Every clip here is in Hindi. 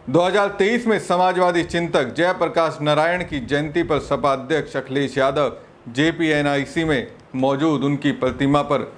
2023 में समाजवादी चिंतक जयप्रकाश नारायण की जयंती पर सपा अध्यक्ष अखिलेश यादव जेपीएनआईसी में मौजूद उनकी प्रतिमा पर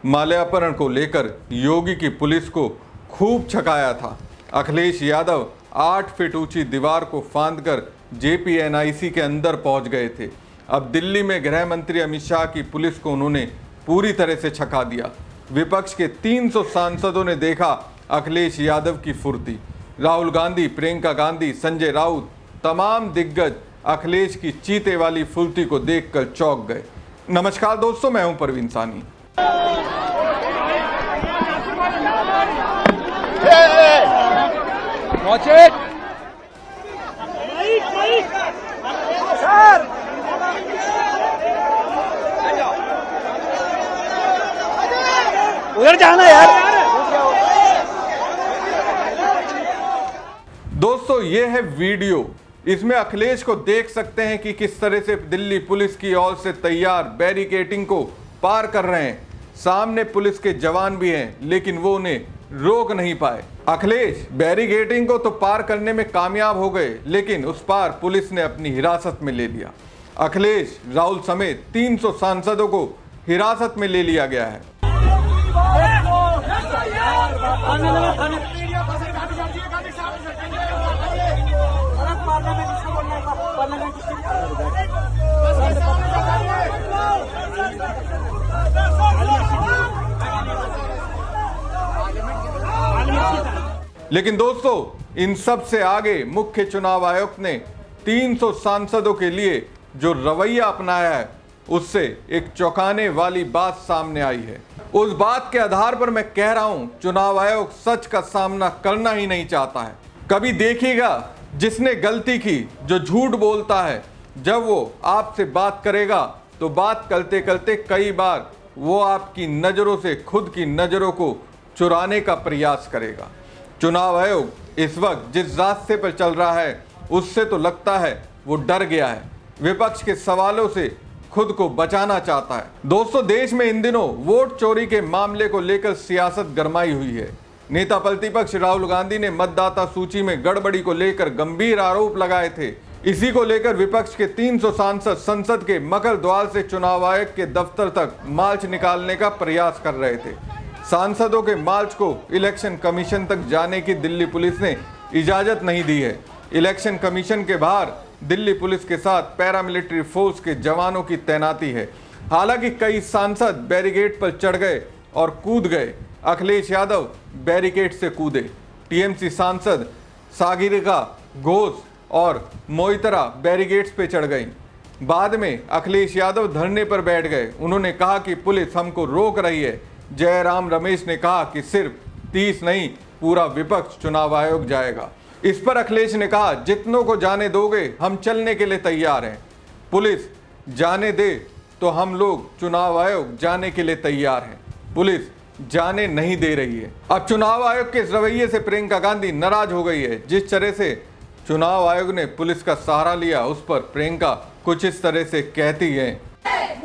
माल्यार्पण को लेकर योगी की पुलिस को खूब छकाया था। अखिलेश यादव 8 फीट ऊंची दीवार को फांदकर जेपीएनआईसी के अंदर पहुंच गए थे। अब दिल्ली में गृह मंत्री अमित शाह की पुलिस को उन्होंने पूरी तरह से छका दिया। विपक्ष के 300 सांसदों ने देखा अखिलेश यादव की फुर्ती। राहुल गांधी, प्रियंका गांधी, संजय राउत, तमाम दिग्गज अखिलेश की चीते वाली फुर्ती को देखकर चौंक गए। नमस्कार दोस्तों, मैं हूं परवीन सानी। उधर जाना यार। दोस्तों, ये है वीडियो। इसमें अखिलेश को देख सकते हैं कि किस तरह से दिल्ली पुलिस की ओर से तैयार बैरिकेडिंग को पार कर रहे हैं। सामने पुलिस के जवान भी हैं, लेकिन वो उन्हें रोक नहीं पाए। अखिलेश बैरिकेडिंग को तो पार करने में कामयाब हो गए, लेकिन उस पार पुलिस ने अपनी हिरासत में ले लिया। अखिलेश, राहुल समेत 300 सांसदों को हिरासत में ले लिया गया है। लेकिन दोस्तों, इन सब से आगे मुख्य चुनाव आयोग ने 300 सांसदों के लिए जो रवैया अपनाया है, उससे एक चौंकाने वाली बात सामने आई है। उस बात के आधार पर मैं कह रहा हूं, चुनाव आयोग सच का सामना करना ही नहीं चाहता है। कभी देखिएगा, जिसने गलती की, जो झूठ बोलता है, जब वो आपसे बात करेगा तो बात करते करते कई बार वो आपकी नज़रों से खुद की नज़रों को चुराने का प्रयास करेगा। चुनाव आयोग इस वक्त जिस रास्ते पर चल रहा है, उससे तो लगता है वो डर गया है। विपक्ष के सवालों से खुद को बचाना चाहता है। दोस्तों, देश में इन दिनों वोट चोरी के मामले को लेकर सियासत गरमाई हुई है। नेता प्रतिपक्ष राहुल गांधी ने मतदाता सूची में गड़बड़ी को लेकर गंभीर आरोप लगाए थे। इसी को लेकर विपक्ष के 300 सांसद संसद के मकर द्वार से चुनाव आयोग के दफ्तर तक मार्च निकालने का प्रयास कर रहे थे। सांसदों के मार्च को इलेक्शन कमीशन तक जाने की दिल्ली पुलिस ने इजाजत नहीं दी है। इलेक्शन कमीशन के बाहर दिल्ली पुलिस के साथ पैरामिलिट्री फोर्स के जवानों की तैनाती है। हालांकि कई सांसद बैरिकेड पर चढ़ गए और कूद गए। अखिलेश यादव बैरिकेड से कूदे। टीएमसी सांसद सागरिका घोष और मोइत्रा बैरिकेड्स पे चढ़ गई। बाद में अखिलेश यादव धरने पर बैठ गए। उन्होंने कहा कि पुलिस हमको रोक रही है। जयराम रमेश ने कहा कि सिर्फ 30 नहीं, पूरा विपक्ष चुनाव आयोग जाएगा। इस पर अखिलेश ने कहा, जितनों को जाने दोगे हम चलने के लिए तैयार हैं। पुलिस जाने दे तो हम लोग चुनाव आयोग जाने के लिए तैयार हैं। पुलिस जाने नहीं दे रही है। अब चुनाव आयोग के इस रवैये से प्रियंका गांधी नाराज हो गई है। जिस तरह से चुनाव आयोग ने पुलिस का सहारा लिया, उस पर प्रियंका कुछ इस तरह से कहती है।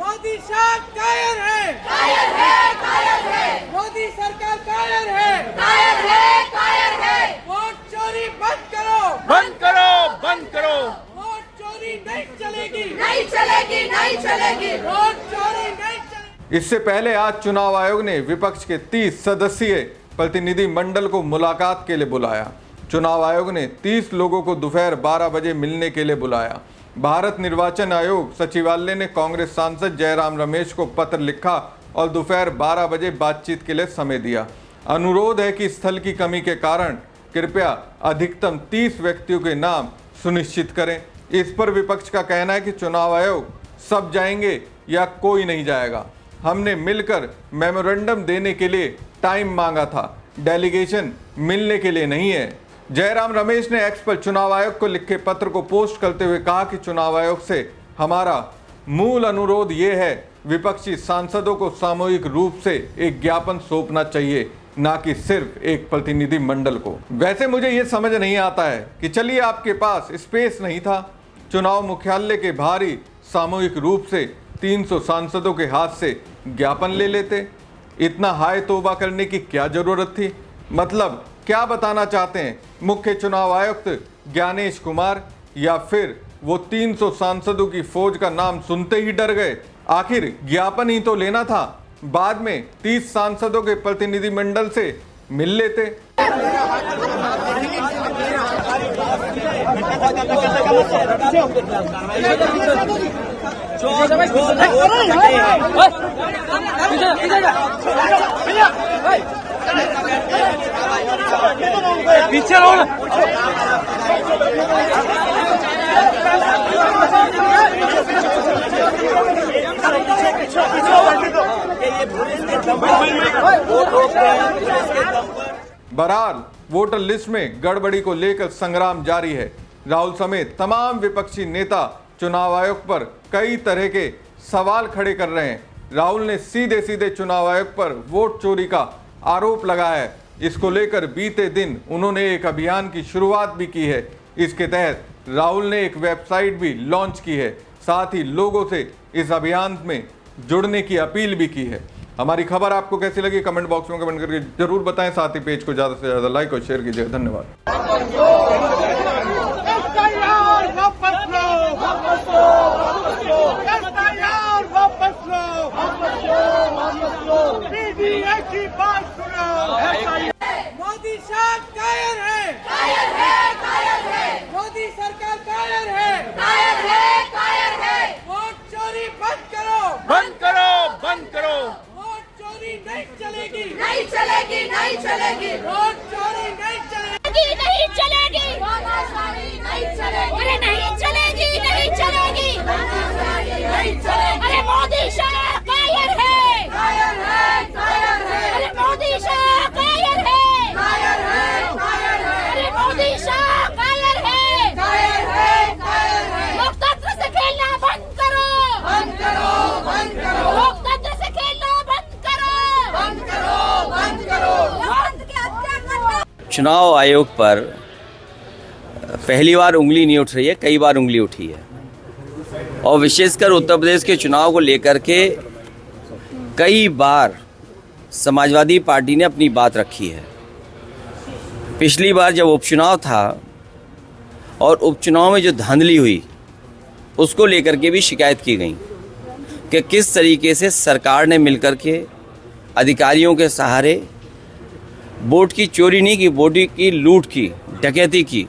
मोदी साहब कायर है, कायर है, कायर है। मोदी सरकार कायर है, कायर है, कायर है। वोट चोरी बंद करो, बंद करो, बंद करो। वोट चोरी नहीं चलेगी, नहीं चलेगी, नहीं चलेगी। वोट चोरी नहीं चलेगी। इससे पहले आज चुनाव आयोग ने विपक्ष के 30 सदस्यीय प्रतिनिधि मंडल को मुलाकात के लिए बुलाया। चुनाव आयोग ने 30 लोगों को दोपहर 12 बजे मिलने के लिए बुलाया। भारत निर्वाचन आयोग सचिवालय ने कांग्रेस सांसद जयराम रमेश को पत्र लिखा और दोपहर 12 बजे बातचीत के लिए समय दिया। अनुरोध है कि स्थल की कमी के कारण कृपया अधिकतम 30 व्यक्तियों के नाम सुनिश्चित करें। इस पर विपक्ष का कहना है कि चुनाव आयोग सब जाएंगे या कोई नहीं जाएगा। हमने मिलकर मेमोरेंडम देने के लिए टाइम मांगा था, डेलीगेशन मिलने के लिए नहीं है। जयराम रमेश ने एक्स पर चुनाव आयोग को लिखे पत्र को पोस्ट करते हुए कहा कि चुनाव आयोग से हमारा मूल अनुरोध ये है, विपक्षी सांसदों को सामूहिक रूप से एक ज्ञापन सौंपना चाहिए, ना कि सिर्फ एक प्रतिनिधि मंडल को। वैसे मुझे ये समझ नहीं आता है कि चलिए आपके पास स्पेस नहीं था, चुनाव मुख्यालय के बाहर ही सामूहिक रूप से 300 सांसदों के हाथ से ज्ञापन ले लेते। इतना हाय तौबा करने की क्या जरूरत थी? मतलब क्या बताना चाहते हैं मुख्य चुनाव आयुक्त ज्ञानेश कुमार, या फिर वो 300 सांसदों की फौज का नाम सुनते ही डर गए? आखिर ज्ञापन ही तो लेना था, बाद में 30 सांसदों के प्रतिनिधिमंडल से मिल लेते। पीछे रहो। बहरहाल वोटर लिस्ट में गड़बड़ी को लेकर संग्राम जारी है। राहुल समेत तमाम विपक्षी नेता चुनाव आयोग पर कई तरह के सवाल खड़े कर रहे हैं। राहुल ने सीधे सीधे चुनाव आयोग पर वोट चोरी का आरोप लगाया है। इसको लेकर बीते दिन उन्होंने एक अभियान की शुरुआत भी की है। इसके तहत राहुल ने एक वेबसाइट भी लॉन्च की है, साथ ही लोगों से इस अभियान में जुड़ने की अपील भी की है। हमारी खबर आपको कैसी लगी कमेंट बॉक्स में कमेंट करके जरूर बताएं। साथ ही पेज को ज्यादा से ज्यादा लाइक और शेयर कीजिए। धन्यवाद। मोदी साहब कायर है, कायर है, कायर है। मोदी सरकार कायर है, कायर है, कायर है। वोट चोरी बंद करो, बंद करो, बंद करो। वोट चोरी नहीं चलेगी, नहीं चलेगी, नहीं चलेगी। वोट चोरी नहीं चलेगी, नहीं चलेगी, नहीं चलेगी। अरे नहीं चलेगी, नहीं चलेगी, नहीं चलेगी। अरे मोदी शाह कायर है, कायर है, कायर है। अरे मोदी शाह कायर है, कायर है, कायर है। अरे मोदी शाह कायर है, कायर है, कायर है। लोकतंत्र से खेलना बंद करो, बंद करो, बंद करो। लोकतंत्र से खेलना बंद करो, बंद करो, बंद करो। लोकतंत्र की हत्या करना। चुनाव आयोग पर पहली बार उंगली नहीं उठ रही है, कई बार उंगली उठी है, और विशेषकर उत्तर प्रदेश के चुनाव को लेकर के कई बार समाजवादी पार्टी ने अपनी बात रखी है। पिछली बार जब उपचुनाव था और उपचुनाव में जो धांधली हुई उसको लेकर के भी शिकायत की गई कि किस तरीके से सरकार ने मिलकर के अधिकारियों के सहारे वोट की चोरी नहीं की, वोट की लूट की, डकैती की,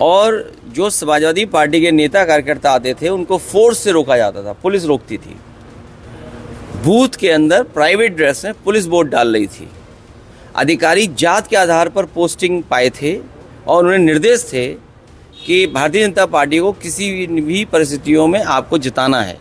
और जो समाजवादी पार्टी के नेता कार्यकर्ता आते थे उनको फोर्स से रोका जाता था, पुलिस रोकती थी। बूथ के अंदर प्राइवेट ड्रेस में पुलिस वोट डाल रही थी। अधिकारी जात के आधार पर पोस्टिंग पाए थे और उन्हें निर्देश थे कि भारतीय जनता पार्टी को किसी भी परिस्थितियों में आपको जिताना है।